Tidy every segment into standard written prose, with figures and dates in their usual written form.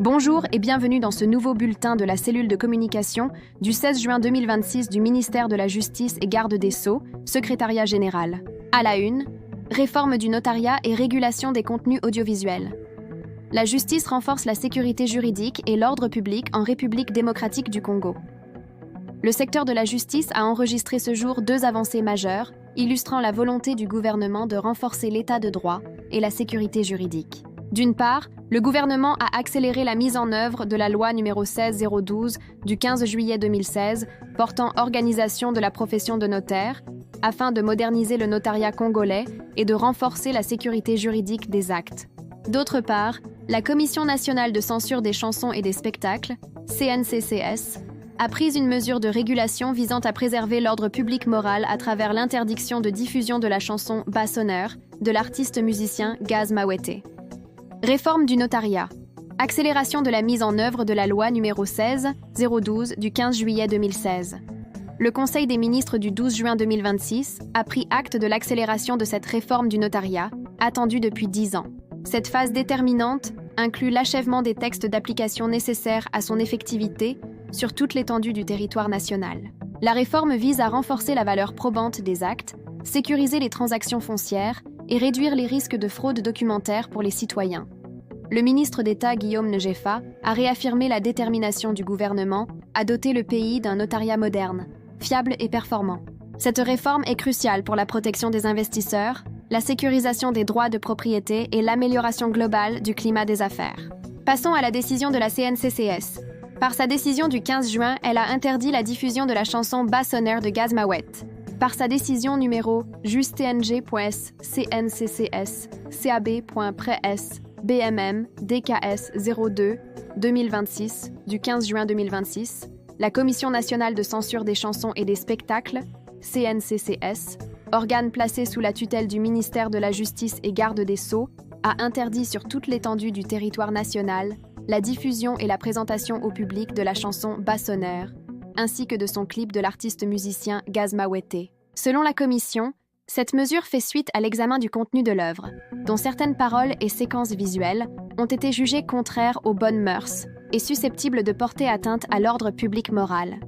Bonjour et bienvenue dans ce nouveau bulletin de la cellule de communication du 16 juin 2026 du ministère de la Justice et Garde des Sceaux, Secrétariat général. À la une, réforme du notariat et régulation des contenus audiovisuels. La justice renforce la sécurité juridique et l'ordre public en République démocratique du Congo. Le secteur de la justice a enregistré ce jour 2 avancées majeures, illustrant la volonté du gouvernement de renforcer l'état de droit et la sécurité juridique. D'une part, le gouvernement a accéléré la mise en œuvre de la loi n° 16-012 du 15 juillet 2016 portant organisation de la profession de notaire, afin de moderniser le notariat congolais et de renforcer la sécurité juridique des actes. D'autre part, la Commission nationale de censure des chansons et des spectacles, CNCCS, a pris une mesure de régulation visant à préserver l'ordre public moral à travers l'interdiction de diffusion de la chanson Bassonneur de l'artiste musicien Gaz Mawete. Réforme du notariat. Accélération de la mise en œuvre de la loi n° 16-012 du 15 juillet 2016. Le Conseil des ministres du 12 juin 2026 a pris acte de l'accélération de cette réforme du notariat, attendue depuis 10 ans. Cette phase déterminante inclut l'achèvement des textes d'application nécessaires à son effectivité sur toute l'étendue du territoire national. La réforme vise à renforcer la valeur probante des actes, sécuriser les transactions foncières et réduire les risques de fraude documentaire pour les citoyens. Le ministre d'État Guillaume Ngefa a réaffirmé la détermination du gouvernement à doter le pays d'un notariat moderne, fiable et performant. Cette réforme est cruciale pour la protection des investisseurs, la sécurisation des droits de propriété et l'amélioration globale du climat des affaires. Passons à la décision de la CNCCS. Par sa décision du 15 juin, elle a interdit la diffusion de la chanson Bassonneur de Gaz Mawete. Par sa décision numéro justng.s CNCCS CAB.PRES BMM DKS 02 2026 du 15 juin 2026, la Commission nationale de censure des chansons et des spectacles, CNCCS, organe placé sous la tutelle du ministère de la Justice et Garde des Sceaux, a interdit sur toute l'étendue du territoire national la diffusion et la présentation au public de la chanson Bassonneur, ainsi que de son clip de l'artiste musicien Gaz Mawete. Selon la Commission, cette mesure fait suite à l'examen du contenu de l'œuvre, dont certaines paroles et séquences visuelles ont été jugées contraires aux bonnes mœurs et susceptibles de porter atteinte à l'ordre public moral.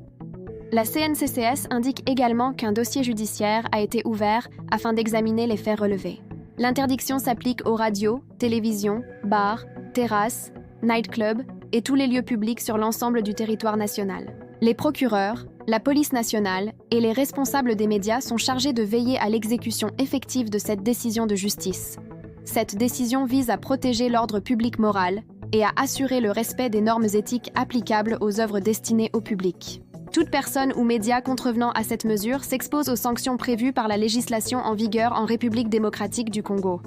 La CNCCS indique également qu'un dossier judiciaire a été ouvert afin d'examiner les faits relevés. L'interdiction s'applique aux radios, télévisions, bars, terrasses, nightclubs et tous les lieux publics sur l'ensemble du territoire national. Les procureurs, la police nationale et les responsables des médias sont chargés de veiller à l'exécution effective de cette décision de justice. Cette décision vise à protéger l'ordre public moral et à assurer le respect des normes éthiques applicables aux œuvres destinées au public. Toute personne ou média contrevenant à cette mesure s'expose aux sanctions prévues par la législation en vigueur en République démocratique du Congo.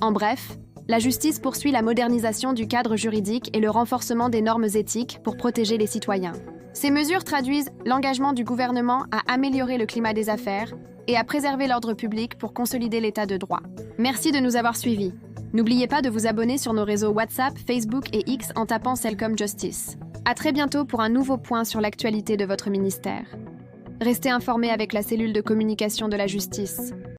En bref, la justice poursuit la modernisation du cadre juridique et le renforcement des normes éthiques pour protéger les citoyens. Ces mesures traduisent l'engagement du gouvernement à améliorer le climat des affaires et à préserver l'ordre public pour consolider l'état de droit. Merci de nous avoir suivis. N'oubliez pas de vous abonner sur nos réseaux WhatsApp, Facebook et X en tapant Celcom Justice. À très bientôt pour un nouveau point sur l'actualité de votre ministère. Restez informés avec la cellule de communication de la justice.